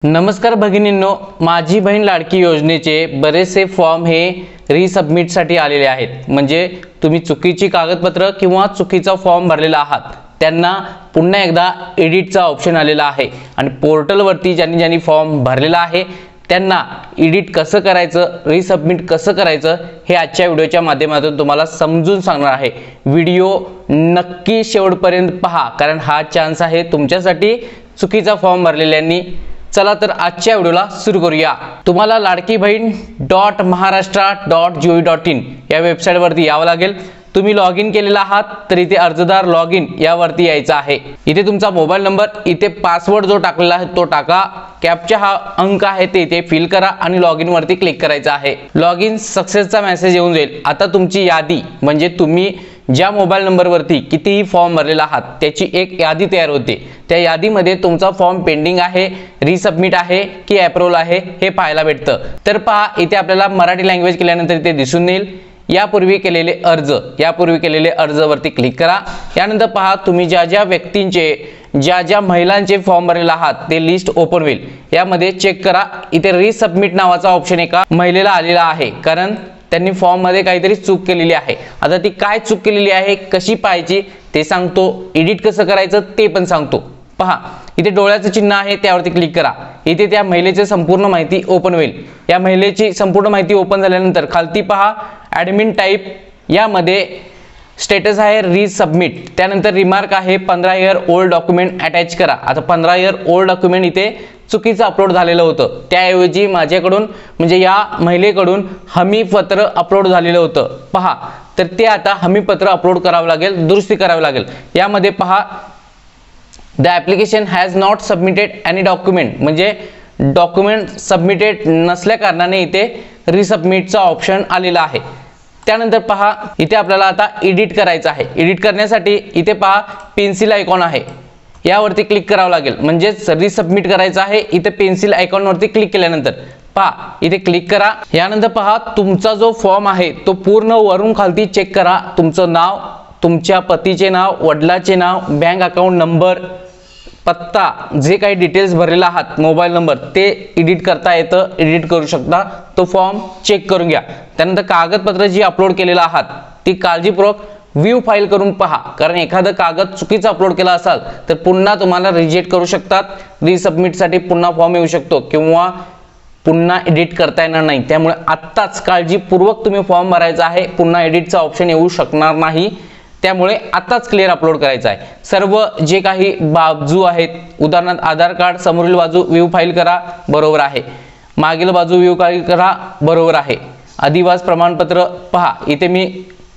नमस्कार भगिनींनो, माझी बहीण लाडकी योजनेचे बरेचसे फॉर्म हे रिसबमिट साठी आलेले आहेत। म्हणजे तुम्ही चुकीची कागदपत्र किंवा चुकीचा फॉर्म भरलेला आहात त्यांना पुन्हा एकदा एडिटचा ऑप्शन आलेला आहे आणि पोर्टल वरती ज्यांनी फॉर्म भरलेला आहे त्यांना एडिट कसं करायचं, रिसबमिट कसं करायचं हे आजच्या व्हिडिओच्या माध्यमातून तुम्हाला समजून सांगणार आहे। व्हिडिओ नक्की शेवटपर्यंत पहा, कारण हा चान्स आहे तुमच्यासाठी चुकीचा फॉर्म भरलेल्यांनी। चला तर आजच्या व्हिडिओला सुरू करूया। तुम्हाला ladkibahin.maharashtra.gov.in या वेबसाईट वरती यावं लागेल। तुम्ही लॉग इन केलेला आहात तर इथे अर्जदार लॉग इन यावरती यायचं आहे। इथे तुमचा मोबाईल नंबर, इथे पासवर्ड जो टाकलेला आहे तो टाका, कॅप्चा हा अंक आहे ते इथे फिल करा आणि लॉग इन वरती क्लिक करायचं आहे। लॉग इन सक्सेसचा मेसेज येऊन जाईल। आता तुमची यादी म्हणजे तुम्ही ज्या मोबाईल नंबर वरती कितीही फॉर्म भरलेला आहात त्याची एक यादी तयार होते। त्या यादीमध्ये तुमचा फॉर्म पेंडिंग आहे, रिसबमिट आहे की अप्रूव्हल आहे हे पाहायला भेटतं। तर पहा, इथे आपल्याला मराठी लँग्वेज केल्यानंतर इथे दिसून येईल यापूर्वी केलेले अर्ज वरती क्लिक करा। यानंतर पहा, तुम्ही ज्या व्यक्तींचे ज्या महिलांचे फॉर्म भरलेला आहात ते लिस्ट ओपन होईल। यामध्ये चेक करा, इथे रिसबमिट नावाचा ऑप्शन एका महिलेला आलेला आहे, कारण त्यांनी फॉर्म मध्ये काहीतरी चूक केलेली आहे। आता ती काय चूक केलेली आहे, कशी पाहायची ते सांगतो, एडिट कसं करायचं ते पण सांगतो। पहा, इथे डोळ्याचं चिन्ह आहे त्यावरती क्लिक करा। इथे त्या महिलेची संपूर्ण माहिती ओपन होईल। या महिलेची संपूर्ण माहिती ओपन झाल्यानंतर खालती पहा ॲडमिन टाईप, यामध्ये स्टेटस आहे रिसबमिट, त्यानंतर रिमार्क आहे 15 इयर ओल्ड डॉक्युमेंट अटॅच करा। आता 15 इयर ओल्ड डॉक्युमेंट इथे चुकीचं अपलोड झालेलं होतं, त्याऐवजी माझ्याकडून म्हणजे या महिलेकडून हमीपत्र अपलोड झालेलं होतं। पहा, तर ते आता हमीपत्र अपलोड करावं लागेल, दुरुस्ती करावी लागेल। यामध्ये पहा the application has not submitted any document, म्हणजे डॉक्युमेंट सबमिटेड नसल्या कारणाने इथे रिसबमिटचा ऑप्शन आलेला आहे। त्यानंतर पहा, इथे आपल्याला आता एडिट करायचं आहे। एडिट करण्यासाठी इथे पहा पेन्सिल आयकॉन आहे, यावरती क्लिक करावं लागेल, म्हणजे रिसबमिट करायचं आहे। इथे पेन्सिल आयकॉन वरती क्लिक केल्यानंतर पहा इथे क्लिक करा। यानंतर पहा तुमचा जो फॉर्म आहे तो पूर्ण वरून खालती चेक करा। तुमचं नाव, तुमच्या पतीचे नाव, वडिलाचे नाव, बँक अकाउंट नंबर, पत्ता, जे काही डिटेल्स भरलेला आहात, मोबाईल नंबर, ते एडिट करता येतं, एडिट करू शकता। तो फॉर्म चेक करून घ्या। त्यानंतर कागदपत्र जी अपलोड केलेला आहात ती काळजीपूर्वक व्ह्यू फाईल करून पहा, कारण एखादं कागद चुकीचं अपलोड केला असाल तर पुन्हा तुम्हाला रिजेक्ट करू शकतात, रिसबमिट साठी पुन्हा फॉर्म येऊ शकतो किंवा पुन्हा एडिट करता येणार नाही। त्यामुळे आत्ताच काळजीपूर्वक तुम्ही फॉर्म भरायचा आहे, पुन्हा एडिटचा ऑप्शन येऊ शकणार नाही, त्यामुळे आताच क्लिअर अपलोड करायचा आहे। सर्व जे काही बाजू आहेत, उदाहरणार्थ आधार कार्ड, समोरील बाजू व्ह्यू फाईल करा, बरोबर आहे, मागील बाजू व्ह्यू फाईल करा, बरोबर आहे। अधिवास प्रमाणपत्र पहा, इथे मी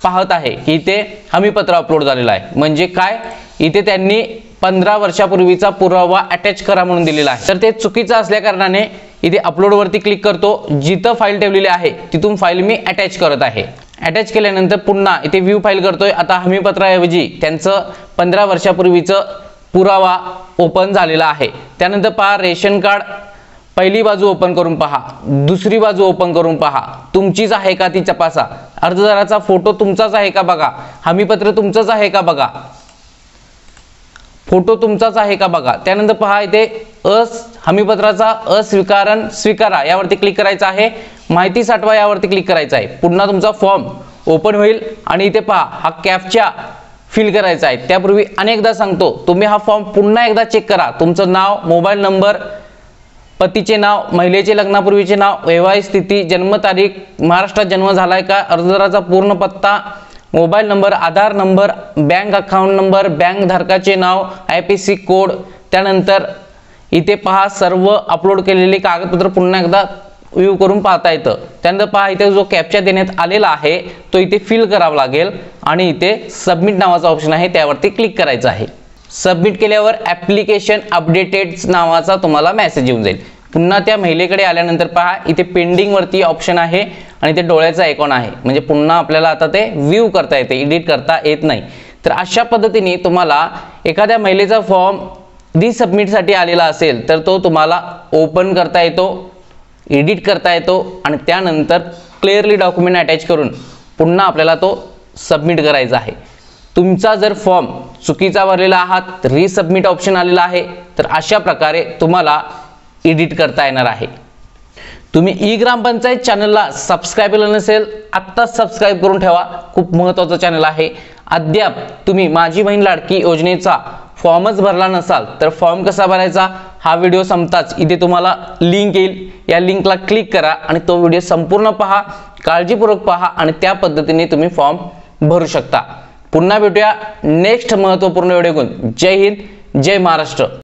पाहत आहे की इथे हमीपत्र अपलोड झालेलं आहे, म्हणजे काय, इथे त्यांनी 15 वर्षापूर्वीचा पुरावा अटॅच करा म्हणून दिलेला आहे, तर ते चुकीचं असल्या कारणाने इथे अपलोड वरती क्लिक करतो। जिथं फाईल ठेवलेली आहे तिथून फाईल मी अटॅच करत आहे। अटॅच केल्यानंतर पुन्हा इथे व्ह्यू फाईल करतोय। आता हमीपत्राऐवजी त्यांचं 15 वर्षापूर्वीचं पुरावा ओपन झालेला आहे। त्यानंतर पहा रेशन कार्ड, पहिली बाजू ओपन करून पहा, दुसरी बाजू ओपन करून पहा, तुमचीच आहे का ती तपासा, अर्जदाराचा फोटो तुमचाच आहे का बघा, हमीपत्र तुमचंच आहे का बघा, फोटो तुमचाच आहे का बघा। त्यानंतर पहा इथे हमीपत्राचा अस्वीकारण स्वीकारा यावरती क्लिक करायचं आहे, माहिती साठवा यावरती क्लिक करायचं आहे। पुन्हा तुमचा फॉर्म ओपन होईल आणि इथे पहा हा कॅप्चा फिल करायचा आहे। त्यापूर्वी अनेकदा सांगतो, तुम्ही हा फॉर्म पुन्हा एकदा चेक करा। तुमचं नाव, मोबाईल नंबर, पतीचे नाव, महिलेचे लग्नापूर्वीचे नाव, वैवाहिक स्थिती, जन्मतारीख, महाराष्ट्रात जन्म झालाय का, अर्जदाराचा पूर्ण पत्ता, mobile number, Aadhaar number, bank account number, bank धारकाचे नाव, IPC कोड। त्यानंतर इथे पहा सर्व अपलोड केलेले कागदपत्र पुन्हा एकदा व्ह्यू करून पाहता येतं। त्यानंतर पहा इथे जो कॅप्चा देण्यात आलेला आहे तो इथे फिल करावा लागेल आणि इथे सबमिट नावाचा ऑप्शन आहे त्यावरती क्लिक करायचं आहे। सबमिट केल्यावर ॲप्लिकेशन अपडेटेड नावाचा तुम्हाला मेसेज येऊन जाईल। पुन्हा त्या महिलेकडे आल्यानंतर पहा इथे पेंडिंग वरती ऑप्शन आहे आणि ते डोळ्याचा आयकॉन आहे, म्हणजे पुन्हा आपल्याला आता ते व्ह्यू करता येते, एडिट करता येत नाही। तर अशा पद्धतीने तुम्हाला एखाद्या महिलेचा फॉर्म रिसबमिट साठी आलेला असेल तर तो तुम्हाला ओपन करता येतो, एडिट करता येतो आणि त्यानंतर क्लिअरली डॉक्युमेंट अटॅच करून पुन्हा आपल्याला तो सबमिट करायचा आहे। तुमचा जर फॉर्म चुकीचा भरलेला आहात, रिसबमिट ऑप्शन आलेला आहे, तर अशा प्रकारे तुम्हाला एडिट करता येणार आहे। तुम्ही ई ग्रामपंचायत चॅनलला सबस्क्राइब केलं नसेल, आत्ताच सबस्क्राइब करून ठेवा, खूप महत्त्वाचं चॅनल आहे। अद्याप तुम्ही माझी बहीण लाडकी योजनेचा फॉर्मच भरला नसाल तर फॉर्म कसा भरायचा हा व्हिडिओ संपताच इथे तुम्हाला लिंक येईल, या लिंकला क्लिक करा आणि तो व्हिडिओ संपूर्ण पहा, काळजीपूर्वक पहा आणि त्या पद्धतीने तुम्ही फॉर्म भरू शकता। पुन्हा भेटूया नेक्स्ट महत्त्वपूर्ण व्हिडिओ घेऊन। जय हिंद, जय महाराष्ट्र।